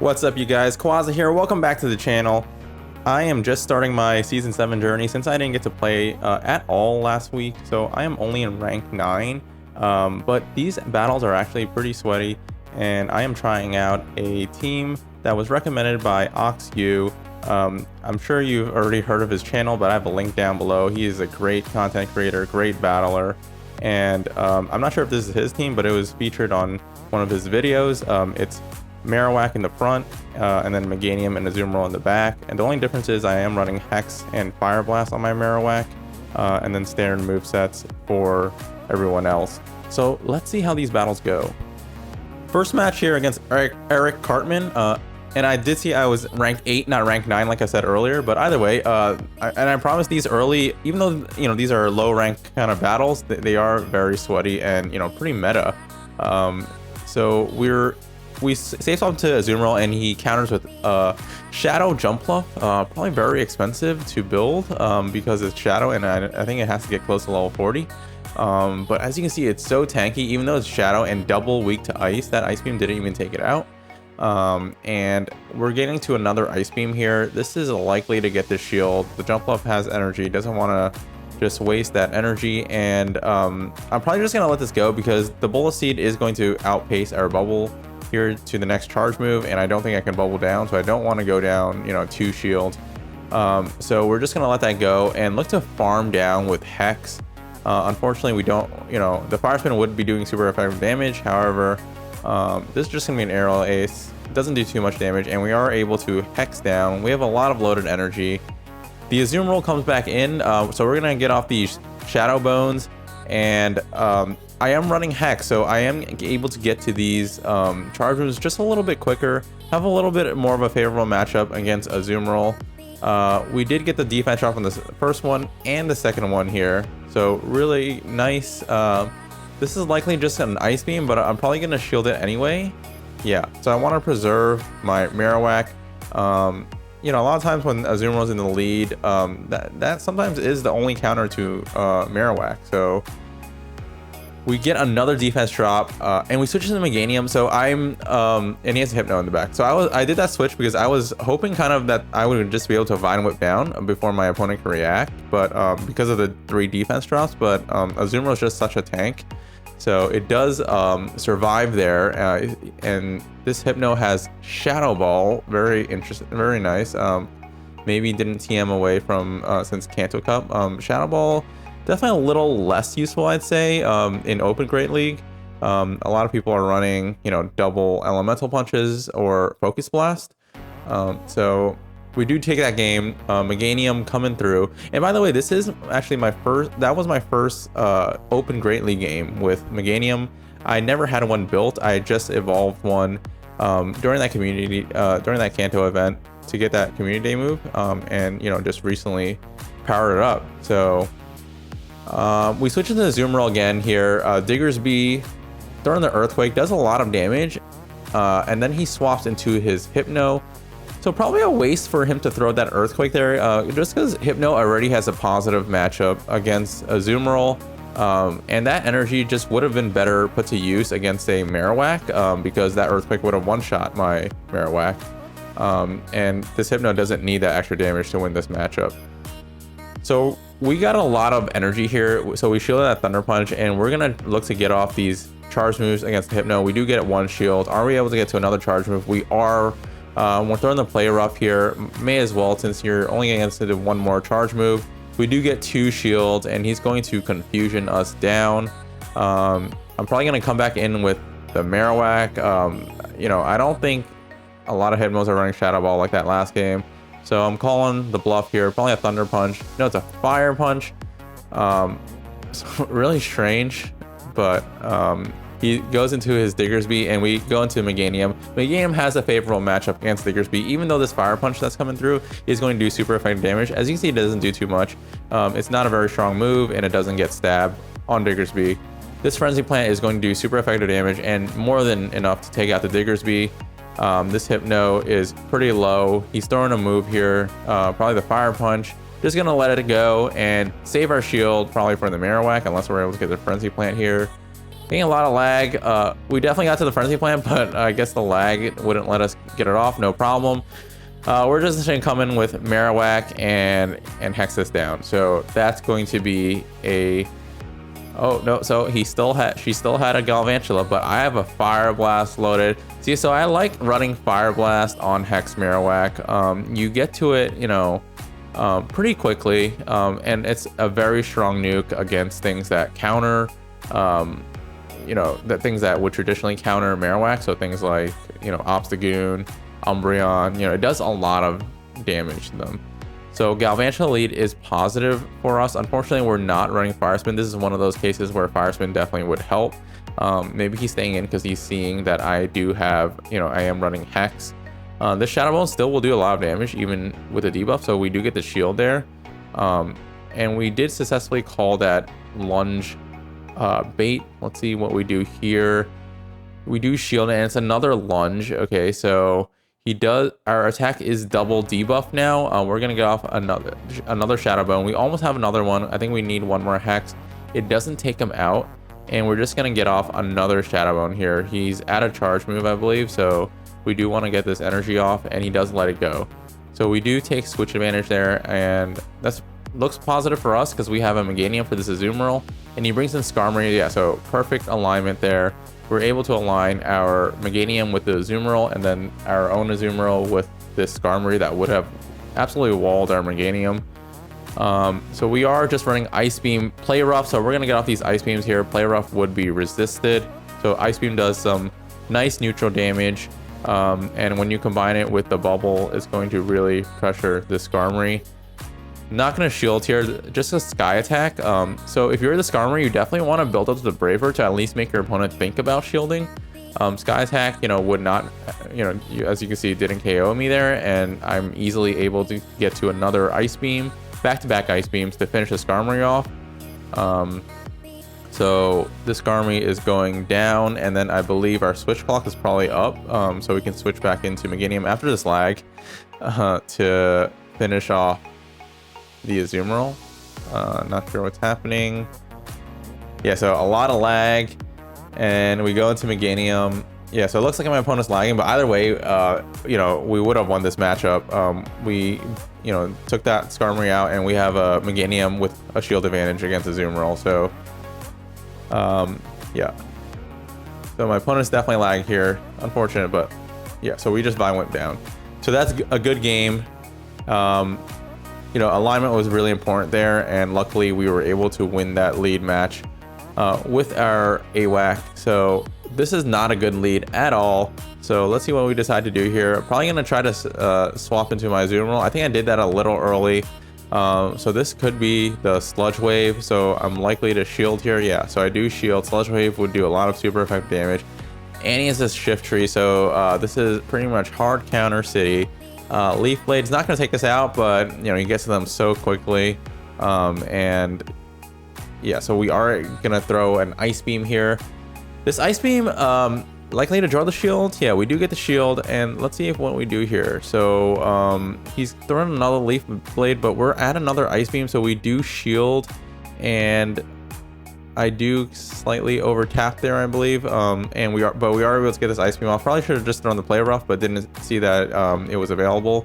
What's up, you guys? Kawaza here. Welcome back to the channel. I am just starting my Season 7 journey since I didn't get to play at all last week, so I am only in rank 9. But these battles are actually pretty sweaty, and I am trying out a team that was recommended by OxU. I'm sure you've already heard of his channel, but I have a link down below. He is a great content creator, great battler, and I'm not sure if this is his team, but it was featured on one of his videos. It's Marowak in the front, and then Meganium and Azumarill in the back. And the only difference is I am running Hex and Fire Blast on my Marowak, and then standard movesets for everyone else. So let's see how these battles go. First match here against Eric Cartman, and I did see I was ranked 8, not ranked 9 like I said earlier, but either way, I promise these early, even though these are low rank kind of battles, they are very sweaty and pretty meta. So we save swap to Azumarill, and he counters with Shadow Jump Bluff. Probably very expensive to build because it's Shadow, and I think it has to get close to level 40. But as you can see, it's so tanky. Even though it's Shadow and double weak to Ice, that Ice Beam didn't even take it out. And we're getting to another Ice Beam here. This is likely to get the shield. The Jump Bluff has energy, doesn't want to just waste that energy, and I'm probably just gonna let this go because the Bullet Seed is going to outpace our Bubble here to the next charge move, and I don't think I can bubble down, so I don't want to go down 2 shield. So we're just gonna let that go and look to farm down with Hex. Unfortunately, we don't, the Fire Spin would be doing super effective damage. However, this is just gonna be an Aerial Ace. It doesn't do too much damage, and we are able to Hex down. We have a lot of loaded energy. The Azumarill comes back in, so we're gonna get off these Shadow Bones, and I am running Hex, so I am able to get to these charge moves just a little bit quicker, have a little bit more of a favorable matchup against Azumarill. We did get the defense drop on the first one and the second one here, so really nice. This is likely just an Ice Beam, but I'm probably going to shield it anyway. Yeah, so I want to preserve my Marowak. A lot of times when Azumarill is in the lead, that sometimes is the only counter to Marowak, so we get another defense drop, and we switch to the Meganium. So and he has a Hypno in the back. So I did that switch because I was hoping kind of that I would just be able to Vine Whip down before my opponent can react, but because of the 3 defense drops. But Azumarill is just such a tank, so it does survive there. And this Hypno has Shadow Ball, very interesting, very nice. Maybe didn't TM away from since Kanto Cup. Shadow Ball, definitely a little less useful, I'd say, in Open Great League. A lot of people are running, double Elemental Punches or Focus Blast. So we do take that game. Meganium coming through. And by the way, this is actually that was my first Open Great League game with Meganium. I never had one built. I just evolved one during that during that Kanto event to get that Community Day move. And just recently powered it up. So we switch into the Azumarill again here. Diggersby throwing the Earthquake does a lot of damage, and then he swaps into his Hypno. So probably a waste for him to throw that Earthquake there, just because Hypno already has a positive matchup against Azumarill, and that energy just would have been better put to use against a Marowak, because that Earthquake would have one-shot my Marowak, and this Hypno doesn't need that extra damage to win this matchup. So we got a lot of energy here, so we shielded that Thunder Punch, and we're gonna look to get off these charge moves against the Hypno. We do get 1 shield. Are we able to get to another charge move? We are. We're throwing the Play Rough here. May as well, since you're only against it 1 more charge move. We do get 2 shields, and he's going to Confusion us down. I'm probably gonna come back in with the Marowak. I don't think a lot of Hypnos are running Shadow Ball like that last game. So I'm calling the bluff here, probably a Thunder Punch. No, it's a Fire Punch. So really strange, but he goes into his Diggersby, and we go into Meganium. Meganium has a favorable matchup against Diggersby, even though this Fire Punch that's coming through is going to do super effective damage. As you can see, it doesn't do too much. It's not a very strong move, and it doesn't get stabbed on Diggersby. This Frenzy Plant is going to do super effective damage, and more than enough to take out the Diggersby. This Hypno is pretty low. He's throwing a move here, probably the Fire Punch. Just gonna let it go and save our shield, probably for the Marowak, unless we're able to get the Frenzy Plant here. Getting a lot of lag. We definitely got to the Frenzy Plant, but I guess the lag wouldn't let us get it off, no problem. We're just going to come in with Marowak and hex this down. So that's going to be a... Oh, no, so she still had a Galvantula, but I have a Fire Blast loaded. See, so I like running Fire Blast on Hex Marowak. You get to it, you know, pretty quickly, and it's a very strong nuke against things that counter, you know, things that would traditionally counter Marowak. So things like, you know, Obstagoon, Umbreon, you know, it does a lot of damage to them. So Galvantula lead is positive for us. Unfortunately, we're not running Fire Spin. This is one of those cases where Fire Spin definitely would help. Maybe he's staying in because he's seeing that I do have, you know, I am running Hex. This Shadow Bone still will do a lot of damage even with a debuff, so we do get the shield there. And we did successfully call that lunge bait. Let's see what we do here. We do shield and it's another lunge. Okay, so our attack is double debuff now. We're gonna get off another Shadow Bone. We almost have another one. I think we need one more Hex. It doesn't take him out, and we're just gonna get off another Shadow Bone here. He's at a charge move, I believe, so we do want to get this energy off, and he does let it go. So we do take switch advantage there, and that's looks positive for us because we have a Meganium for this Azumarill, and he brings in Skarmory. Yeah, so perfect alignment there. We're able to align our Meganium with the Azumarill, and then our own Azumarill with this Skarmory that would have absolutely walled our Meganium. So we are just running Ice Beam, Play Rough, so we're going to get off these Ice Beams here. Play Rough would be resisted, so Ice Beam does some nice neutral damage, and when you combine it with the Bubble, it's going to really pressure this Skarmory. Not going to shield here, just a Sky Attack. So if you're the Skarmory, you definitely want to build up to the Braver to at least make your opponent think about shielding. Sky Attack, you know, would not, you know, as you can see, didn't KO me there, and I'm easily able to get to another Ice Beam, back-to-back Ice Beams to finish the Skarmory off. So this Skarmory is going down, and then I believe our switch clock is probably up, so we can switch back into Meganium after this lag to finish off the Azumarill. Not sure what's happening. Yeah, so a lot of lag, and we go into Meganium. Yeah, so it looks like my opponent's lagging, but either way, you know, we would have won this matchup. We, you know, took that Skarmory out, and we have a Meganium with a shield advantage against Azumarill. So, yeah. So my opponent's definitely lagging here. Unfortunate, but yeah. So we just went down. So that's a good game. You know, alignment was really important there, and luckily we were able to win that lead match with our AWAC. So this is not a good lead at all. So let's see what we decide to do here. I'm probably gonna try to swap into my Azumarill. I think I did that a little early. So this could be the Sludge Wave. So I'm likely to shield here. Yeah, so I do shield. Sludge Wave would do a lot of super effective damage. And he has this Shift Tree. So this is pretty much hard counter city. Leaf Blade's not going to take us out, but you know, he gets to them so quickly. And yeah, so we are going to throw an Ice Beam here. This Ice Beam, likely to draw the shield. Yeah, we do get the shield, and let's see what we do here. So he's throwing another Leaf Blade, but we're at another Ice Beam, so we do shield, and I do slightly over tap there, I believe. And we are able to get this Ice Beam off. Probably should have just thrown the Play Rough, but didn't see that it was available.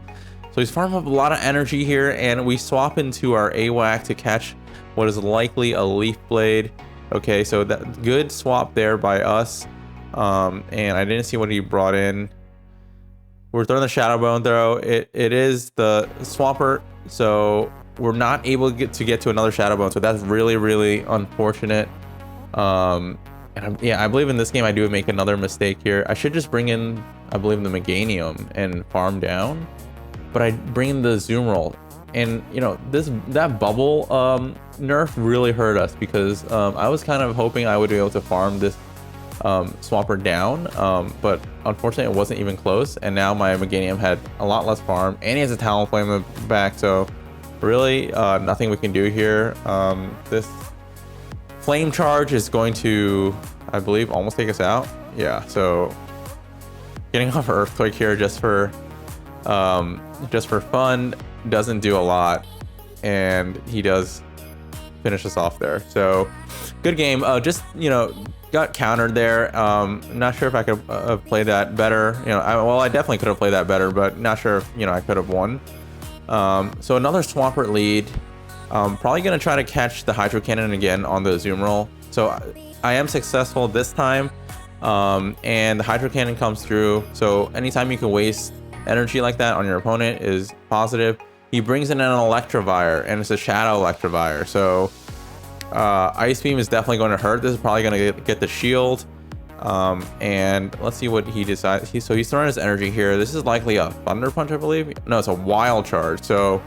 So he's farming up a lot of energy here, and we swap into our AWAC to catch what is likely a Leaf Blade. Okay, so that good swap there by us. And I didn't see what he brought in. We're throwing the Shadow Bone throw. It is the Swampert, so we're not able to get to another Shadow Bone, so that's really unfortunate. And yeah, I believe in this game I do make another mistake here. I should just bring in, I believe, the Meganium and farm down, but I bring in the Azumarill, and you know, that bubble nerf really hurt us because I was kind of hoping I would be able to farm this Swampert down, but unfortunately it wasn't even close, and now my Meganium had a lot less farm, and he has a Talonflame in the back, so really nothing we can do here. This Flame Charge is going to, I believe, almost take us out. Yeah, so getting off Earthquake here just for fun doesn't do a lot, and he does finish us off there. So good game. Just, you know, got countered there. Not sure if I could have played that better. You know, well, I definitely could have played that better, but not sure if, you know, I could have won. So another Swampert lead. Probably going to try to catch the Hydro Cannon again on the Zoom Roll. So I am successful this time. And the Hydro Cannon comes through. So anytime you can waste energy like that on your opponent is positive. He brings in an Electivire, and it's a Shadow Electivire. So Ice Beam is definitely going to hurt. This is probably going to get the shield. And let's see what he decides. So he's throwing his energy here. This is likely a Thunder Punch, I believe. No, it's a Wild Charge. So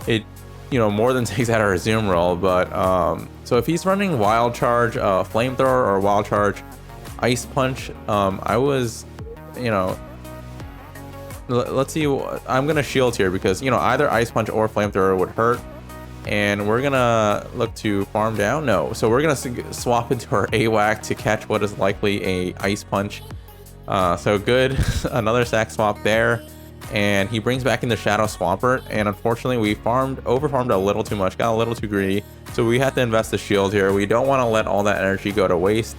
it, you know, more than takes out our Zoom Roll. But so if he's running Wild Charge, Flamethrower, or Wild Charge, Ice Punch, I was, you know, let's see. I'm gonna shield here because, you know, either Ice Punch or Flamethrower would hurt, and we're gonna look to farm down. No, so we're gonna swap into our AWAC to catch what is likely a Ice Punch. So good. Another sack swap there, and he brings back in the Shadow Swampert, and unfortunately we overfarmed a little too much, got a little too greedy, so we have to invest the shield here. We don't want to let all that energy go to waste.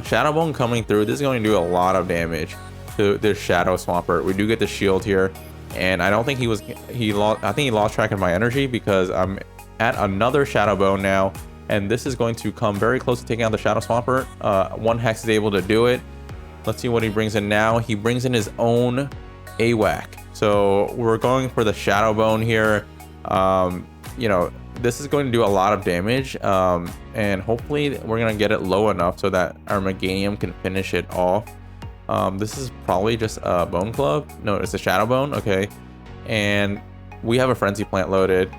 Shadow Bone coming through, this is going to do a lot of damage to this Shadow Swampert. We do get the shield here, and I don't think I think he lost track of my energy because I'm at another Shadow Bone now, and this is going to come very close to taking out the Shadow Swampert. One Hex is able to do it. Let's see what he brings in now. He brings in his own AWAC. So we're going for the Shadow Bone here. You know, this is going to do a lot of damage, and hopefully we're going to get it low enough so that our Meganium can finish it off. This is probably just a Bone Club. No, it's a Shadow Bone. Okay. And we have a Frenzy Plant loaded.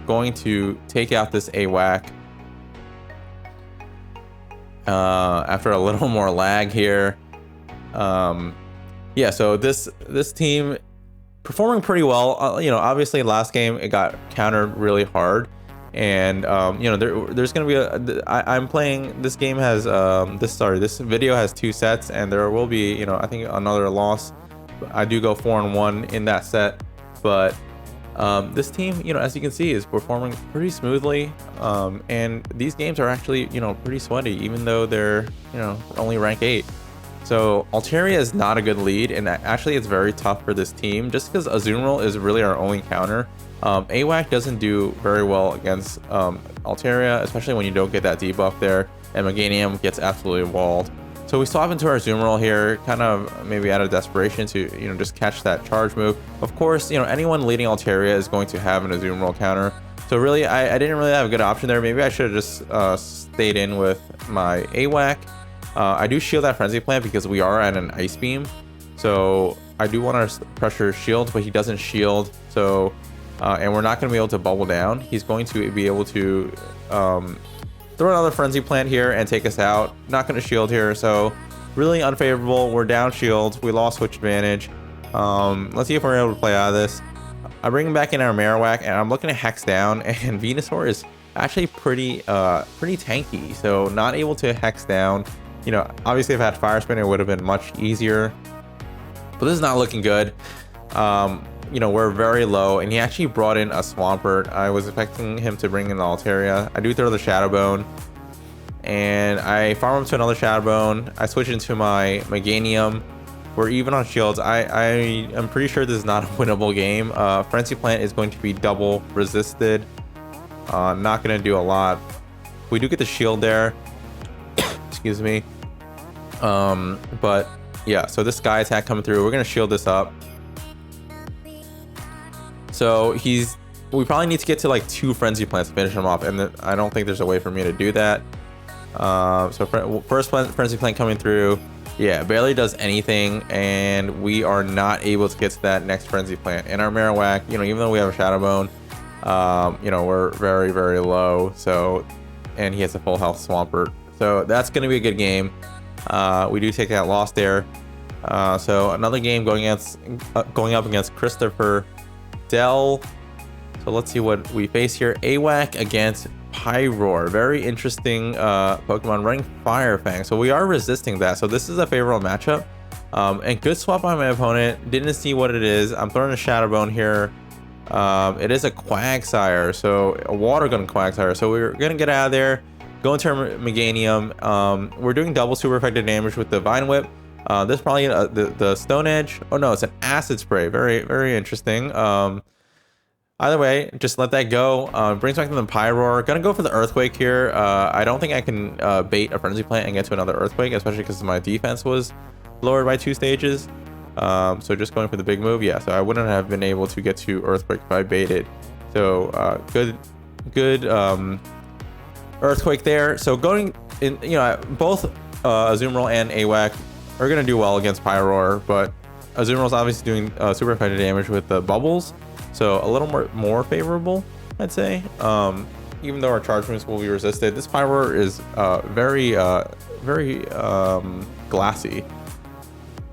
Going to take out this AWAC. After a little more lag here. Yeah, so this team performing pretty well. You know, obviously last game it got countered really hard. And you know, there's gonna be I'm playing, this game has this video has 2 sets, and there will be, you know, I think another loss. I do go 4-1 in that set, but this team, you know, as you can see, is performing pretty smoothly, and these games are actually, you know, pretty sweaty, even though they're, you know, only rank 8. So Altaria is not a good lead, and actually it's very tough for this team just because Azumarill is really our only counter. AWAC doesn't do very well against Altaria, especially when you don't get that debuff there, and Meganium gets absolutely walled. So we swap into our Azumarill here, kind of maybe out of desperation to, you know, just catch that charge move. Of course, you know, anyone leading Altaria is going to have an Azumarill counter. So really, I didn't really have a good option there. Maybe I should have just stayed in with my AWAC. I do shield that Frenzy Plant because we are at an Ice Beam. So I do want to pressure shield, but he doesn't shield. So, and we're not going to be able to bubble down. He's going to be able to throw another Frenzy Plant here and take us out. Not going to shield here. So really unfavorable. We're down shield. We lost switch advantage. Let's see if we're able to play out of this. I bring back in our Marowak, and I'm looking to Hex down, and Venusaur is actually pretty tanky. So not able to Hex down. You know, obviously if I had Fire Spin, it would have been much easier, but this is not looking good. You know, we're very low, and he actually brought in a Swampert. I was expecting him to bring in the Altaria. I do throw the Shadow Bone, and I farm up to another Shadow Bone. I switch into my Meganium. We're even on shields. I am pretty sure this is not a winnable game. Frenzy Plant is going to be double resisted. Not going to do a lot. We do get the shield there. Excuse me. But yeah, so this Sky Attack coming through. We're going to shield this up. So we probably need to get to like 2 Frenzy Plants to finish him off, and I don't think there's a way for me to do that. So first Frenzy Plant coming through. Yeah, barely does anything, and we are not able to get to that next Frenzy Plant. And our Marowak, you know, even though we have a Shadow Bone, you know, we're very, very low. So, and he has a full health Swampert. So that's going to be a good game. We do take that loss there. So another game going up against Christopher Dell. So let's see what we face here. AWAC against Pyroar. Very interesting Pokemon running Fire Fang. So we are resisting that. So this is a favorable matchup. And good swap by my opponent. Didn't see what it is. I'm throwing a Shadow Bone here. It is a Quagsire. So a Water Gun Quagsire. So we're going to get out of there. Go into our Meganium. We're doing double super effective damage with the Vine Whip. This is probably the Stone Edge. Oh no, it's an Acid Spray. Very, very interesting. Either way, just let that go. Brings back to the Pyroar. Gonna go for the Earthquake here. I don't think I can bait a Frenzy Plant and get to another Earthquake, especially because my defense was lowered by 2 stages. So just going for the big move. Yeah, so I wouldn't have been able to get to Earthquake if I baited. So good Earthquake there. So going in, both Azumarill and AWAC are gonna do well against Pyroar, but Azumarill's obviously doing super effective damage with the bubbles, so a little more favorable, I'd say. Even though our charge moves will be resisted, this Pyroar is very glassy.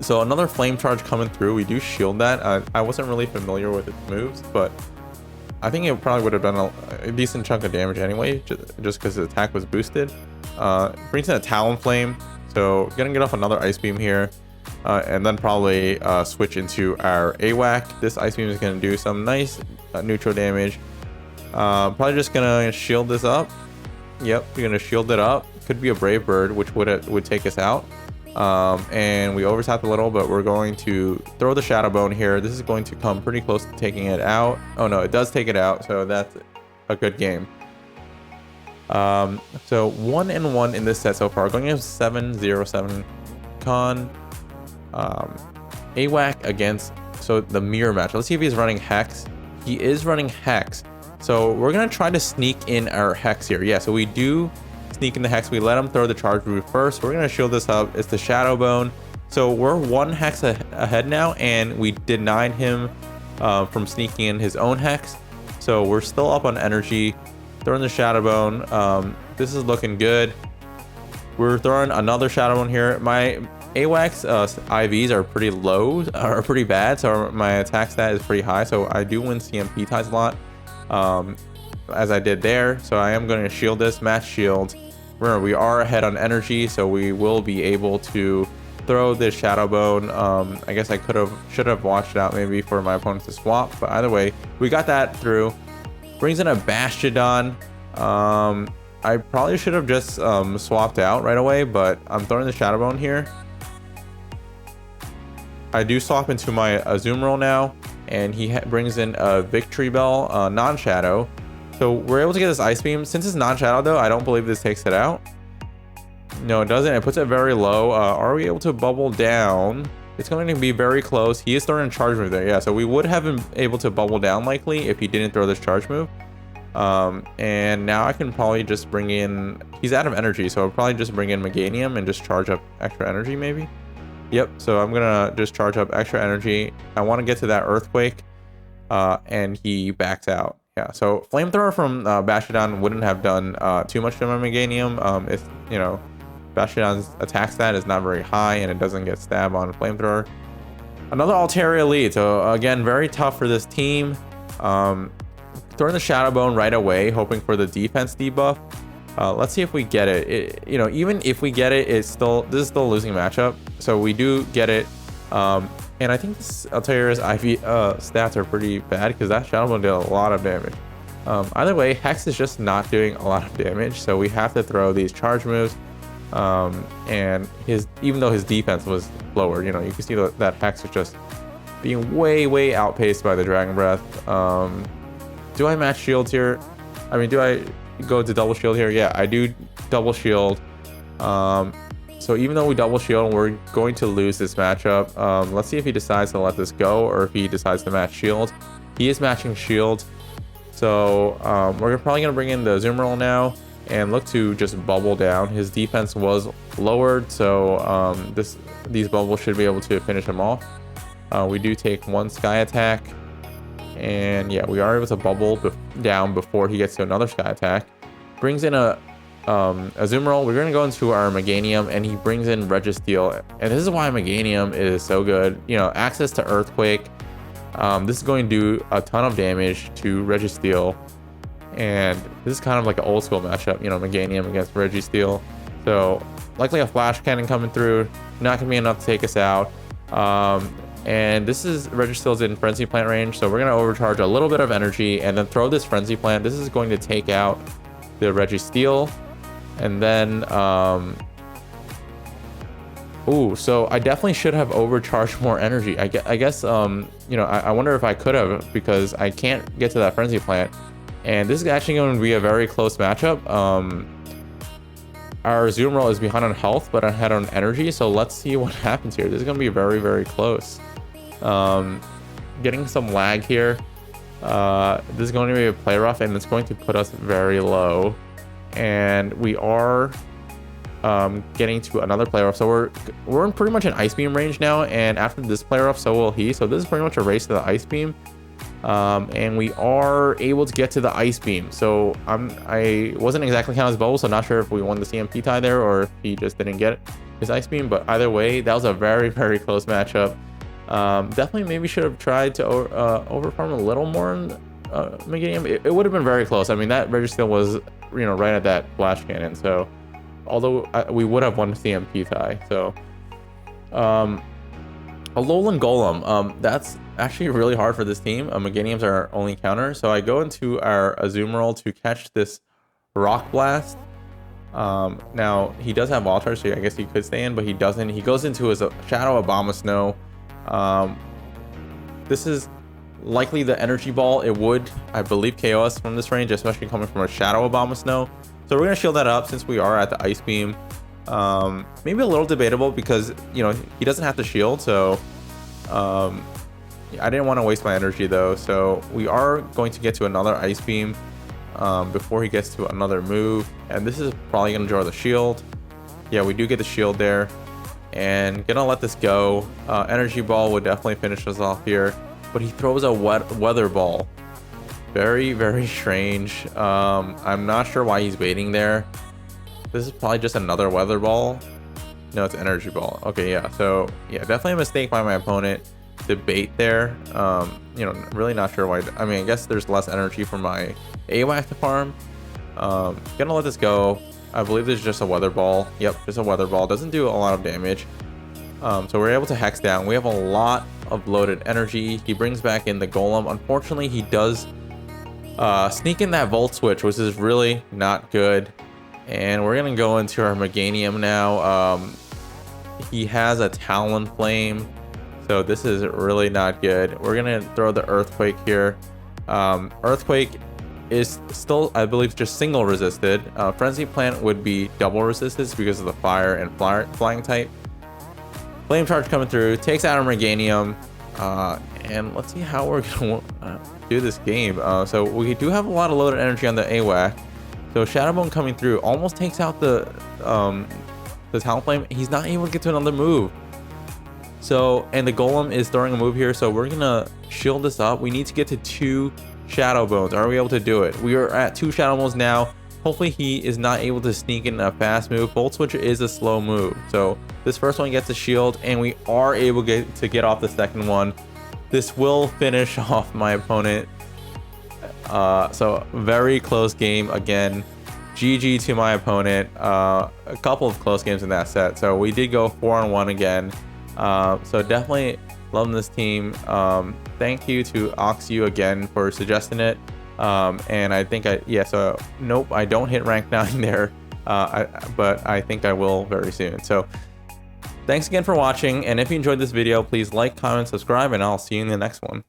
So another flame charge coming through. We do shield that. I wasn't really familiar with its moves, but I think it probably would have done a decent chunk of damage anyway, just because the attack was boosted. Brings in a Talonflame, so gonna get off another Ice Beam here, and then probably switch into our AWAC. This Ice Beam is gonna do some nice neutral damage. Probably just gonna shield this up. Yep, we're gonna shield it up. Could be a Brave Bird, which would take us out. And we overtapped a little, but we're going to throw the Shadow Bone here. This is going to come pretty close to taking it out. Oh no, it does take it out, so that's a good game. So 1-1 in this set so far. Going into 7-0-7 con. AWAC against the mirror match. Let's see if he's running Hex. He is running Hex. So we're gonna try to sneak in our Hex here. Yeah, so we do sneak in the Hex. We let him throw the charge move first. We're gonna shield this up. It's the Shadow Bone. So we're 1 Hex ahead now, and we denied him from sneaking in his own Hex. So we're still up on energy. Throwing the Shadow Bone. This is looking good. We're throwing another Shadow Bone here. My AWAC's IVs are pretty low, are pretty bad, so my attack stat is pretty high. So I do win CMP ties a lot, as I did there. So I am going to shield this, match shield. Remember, we are ahead on energy, so we will be able to throw this Shadow Bone. I guess I should have watched out maybe for my opponent to swap, but either way, we got that through. Brings in a Bastiodon. I probably should have just swapped out right away, but I'm throwing the Shadow Bone here. I do swap into my Azumarill now, and he brings in a Victory Bell, non-Shadow. So we're able to get this Ice Beam. Since it's non-Shadow though, I don't believe this takes it out. No, it doesn't. It puts it very low. Are we able to bubble down? It's going to be very close. He is throwing a charge move there. Yeah, so we would have been able to bubble down likely if he didn't throw this charge move. And now I can probably just bring in... He's out of energy, so I'll probably just bring in Meganium and just charge up extra energy maybe. Yep, so I'm going to just charge up extra energy. I want to get to that Earthquake, and he backs out. Yeah, so Flamethrower from Bastiodon wouldn't have done too much to my Meganium. If, Bastiodon's attack stat is not very high, and it doesn't get stabbed on Flamethrower. Another Altaria lead, so again, very tough for this team. Throwing the Shadow Bone right away, hoping for the defense debuff. Let's see if we get it. Even if we get it, this is still a losing matchup. So we do get it. And I think this Altaria's IV stats are pretty bad because that Shadow Bone did a lot of damage. Either way, Hex is just not doing a lot of damage, so we have to throw these charge moves. And even though his defense was lower, you can see that Hex is just being way outpaced by the Dragon Breath. Do I match shields here? I mean, do I go to double shield here? Yeah, I do double shield. So even though we double shield, we're going to lose this matchup. Let's see if he decides to let this go or if he decides to match shield. He is matching shield. So we're probably going to bring in the Azumarill now and look to just bubble down. His defense was lowered, so these bubbles should be able to finish him off. We do take 1 Sky Attack. And yeah, we are able to bubble down before he gets to another Sky Attack. Brings in a Azumarill. We're going to go into our Meganium, and he brings in Registeel. And this is why Meganium is so good. Access to Earthquake. This is going to do a ton of damage to Registeel. And this is kind of like an old school matchup, Meganium against Registeel. So likely a Flash Cannon coming through. Not going to be enough to take us out. And this is Registeel's in Frenzy Plant range, so we're going to overcharge a little bit of energy and then throw this Frenzy Plant. This is going to take out the Registeel. And then, ooh, so I definitely should have overcharged more energy. I guess, you know, I wonder if I could have, because I can't get to that frenzy plant. And this is actually going to be a very close matchup. Our Azumarill is behind on health, but ahead on energy. So let's see what happens here. This is going to be very, very close. Getting some lag here. This is going to be a play rough, and it's going to put us very low. And we are getting to another play rough. So we're in pretty much an Ice Beam range now. And after this play rough, so will he. So this is pretty much a race to the Ice Beam. And we are able to get to the Ice Beam. So I wasn't exactly counting his bubble, so not sure if we won the CMP tie there or if he just didn't get his Ice Beam. But either way, that was a very, very close matchup. Definitely maybe should have tried to overfarm a little more in Meganium. It would have been very close. I mean, that Registeel was, you know, right at that Flash Cannon. So although we would have won the CMP tie. So Alolan Golem, that's actually really hard for this team. Meganium's our only counter. So I go into our Azumarill to catch this Rock Blast. Now he does have Wall Charge, so I guess he could stay in, but he doesn't. He goes into his Shadow Abomasnow. This is likely the Energy Ball. It would, I believe, KO us from this range, especially coming from a Shadow Abomasnow. So we're gonna shield that up since we are at the Ice Beam. Maybe a little debatable because, you know, he doesn't have to shield. So I didn't want to waste my energy though. So we are going to get to another Ice Beam before he gets to another move. And this is probably gonna draw the shield. Yeah, we do get the shield there. And gonna let this go. Energy Ball would definitely finish us off here, but he throws a Weather Ball. Very, very strange. I'm not sure why he's waiting there. This is probably just another Weather Ball. No, it's Energy Ball. Okay, yeah. So yeah, definitely a mistake by my opponent. Debate there. You know, really not sure why. I mean, I guess there's less energy for my AWAC to farm. Gonna let this go. I believe there's just a Weather Ball. Yep, just a Weather Ball. Doesn't do a lot of damage. So we're able to Hex down. We have a lot of loaded energy. He brings back in the Golem. Unfortunately, he does sneak in that Volt Switch, which is really not good. And we're gonna go into our Meganium now. He has a Talonflame, so this is really not good. We're gonna throw the Earthquake here. Earthquake is still, I believe, just single resisted. Frenzy Plant would be double resisted because of the fire and flying type. Flame Charge coming through, takes out our Meganium. And let's see how we're gonna do this game. So we do have a lot of loaded energy on the AWAC. So Shadow Bone coming through almost takes out the Talonflame. He's not able to get to another move. So, and the Golem is throwing a move here. So we're gonna shield this up. We need to get to 2 Shadow Bones. Are we able to do it? We are at 2 Shadow Bones now. Hopefully he is not able to sneak in a fast move. Volt Switch is a slow move. So this first one gets a shield, and we are able to get off the second one. This will finish off my opponent. So very close game again. GG to my opponent. A couple of close games in that set. So we did go 4-on-1 again. So definitely loving this team. Thank you to Oxu again for suggesting it. And I think so nope, I don't hit rank 9 there. But I think I will very soon. So thanks again for watching. And if you enjoyed this video, please like, comment, subscribe, and I'll see you in the next one.